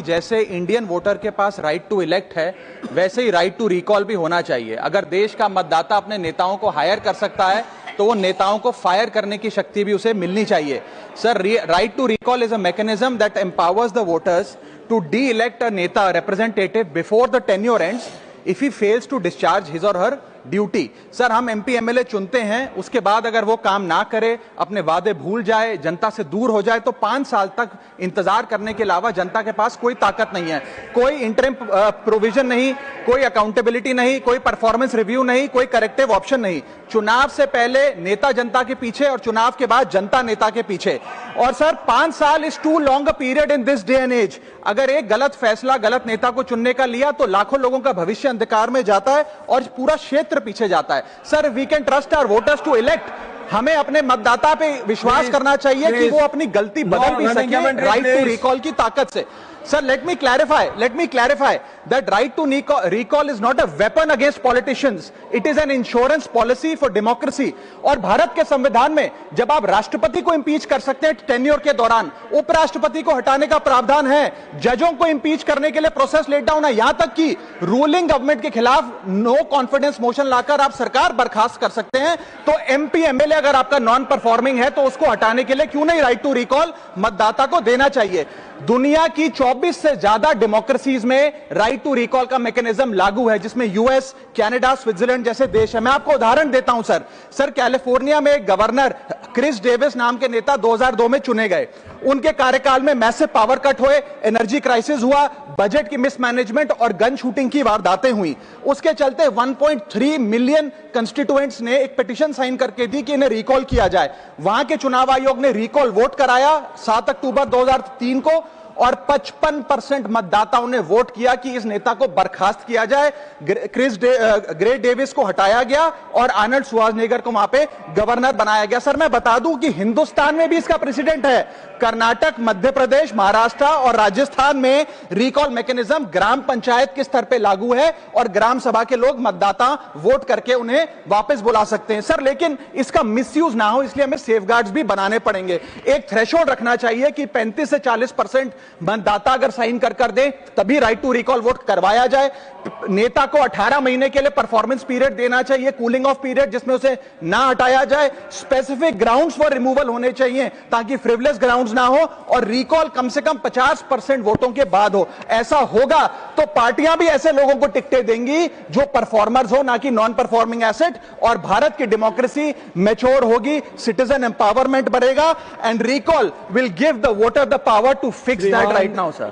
जैसे Indian voter के पास right to elect है, वैसे ही राइट टू रिकॉल भी होना चाहिए। अगर देश का मतदाता अपने नेताओं को हायर कर सकता है तो वो नेताओं को फायर करने की शक्ति भी उसे मिलनी चाहिए। Sir, right to recall is a mechanism that empowers the voters to de elect a neta representative before the tenure ends if he fails to discharge his और हर ड्यूटी। सर, हम एमपी एमएलए चुनते हैं, उसके बाद अगर वो काम ना करे, अपने वादे भूल जाए, जनता से दूर हो जाए, तो 5 साल तक इंतजार करने के अलावा जनता के पास कोई ताकत नहीं है। कोई इंटरिम प्रोविजन नहीं, कोई अकाउंटेबिलिटी नहीं, कोई परफॉर्मेंस रिव्यू नहीं, कोई करेक्टिव ऑप्शन नहीं। चुनाव से पहले नेता जनता के पीछे और चुनाव के बाद जनता नेता के पीछे। और सर, 5 साल is too long a period in this day and age. अगर एक गलत फैसला गलत नेता को चुनने का लिया तो लाखों लोगों का भविष्य अंधकार में जाता है और पूरा क्षेत्र पीछे जाता है। Sir, we can trust our voters to elect. हमें अपने मतदाता पे विश्वास करना चाहिए कि वो अपनी गलती बदल भी सके राइट टू रिकॉल की ताकत से। Sir, let me clarify that right to recall is not a weapon against politicians. It is an insurance policy for democracy. और भारत के संविधान में जब आप राष्ट्रपति को इंपीच कर सकते हैं टेन्योर के दौरान, उपराष्ट्रपति को हटाने का प्रावधान है, जजों को इंपीच करने के लिए प्रोसेस लेट डाउन है, यहां तक कि रूलिंग गवर्नमेंट के खिलाफ नो कॉन्फिडेंस मोशन लाकर आप सरकार बर्खास्त कर सकते हैं। तो एमपी एमएलए अगर आपका नॉन परफॉर्मिंग है तो उसको हटाने के लिए क्यों नहीं राइट टू रिकॉल मतदाता को देना चाहिए। दुनिया की 24 से ज्यादा डेमोक्रेसीज में राइट टू रिकॉल का मैकेनिज्म लागू है, जिसमें यूएस, कनाडा, स्विट्जरलैंड जैसे देश है। मैं आपको उदाहरण देता हूं सर, कैलिफोर्निया में एक गवर्नर क्रिस डेविस नाम के नेता 2002 में चुने गए। उनके कार्यकाल में मैसिव पावर कट हुए, एनर्जी क्राइसिस हुआ, बजट की मिसमैनेजमेंट और गन शूटिंग की वारदातें हुई। उसके चलते 1.3 मिलियन कंस्टिट्यूएंट्स ने एक पिटीशन साइन करके दी कि इन्हें रिकॉल किया जाए। वहां के चुनाव आयोग ने रिकॉल वोट कराया 7 अक्टूबर 2003 को और 55% मतदाताओं ने वोट किया कि इस नेता को बर्खास्त किया जाए। ग्रे डेविस को हटाया गया और आर्नल्ड श्वार्ज़नेगर को वहां पे गवर्नर बनाया गया। सर, मैं बता दूं कि हिंदुस्तान में भी इसका प्रेसिडेंट है। कर्नाटक, मध्य प्रदेश, महाराष्ट्र और राजस्थान में रिकॉल मैकेनिज्म ग्राम पंचायत के स्तर पे लागू है और ग्राम सभा के लोग मतदाता वोट करके उन्हें वापस बुला सकते हैं। सर, लेकिन इसका मिसयूज ना हो इसलिए हमें सेफगार्ड्स भी बनाने पड़ेंगे। एक थ्रेशोल्ड रखना चाहिए कि 35 से 40% मतदाता अगर साइन कर दे तभी राइट टू रिकॉल वोट करवाया जाए। नेता को 18 महीने के लिए परफॉर्मेंस पीरियड देना चाहिए, कूलिंग ऑफ पीरियड, जिसमें उसे ना हटाया जाए। स्पेसिफिक ग्राउंड्स फॉर रिमूवल होने चाहिए ताकि फ्रिवलेस ग्राउंड्स ना हो और रिकॉल कम से कम 50% वोटों के बाद हो। ऐसा होगा तो पार्टियां भी ऐसे लोगों को टिकटें देंगी जो परफॉर्मर्स हो, ना कि नॉन परफॉर्मिंग एसेट, और भारत की डेमोक्रेसी मैच्योर होगी, सिटीजन एम्पावरमेंट बढ़ेगा and recall will give the voter the power to fix that right now, sir.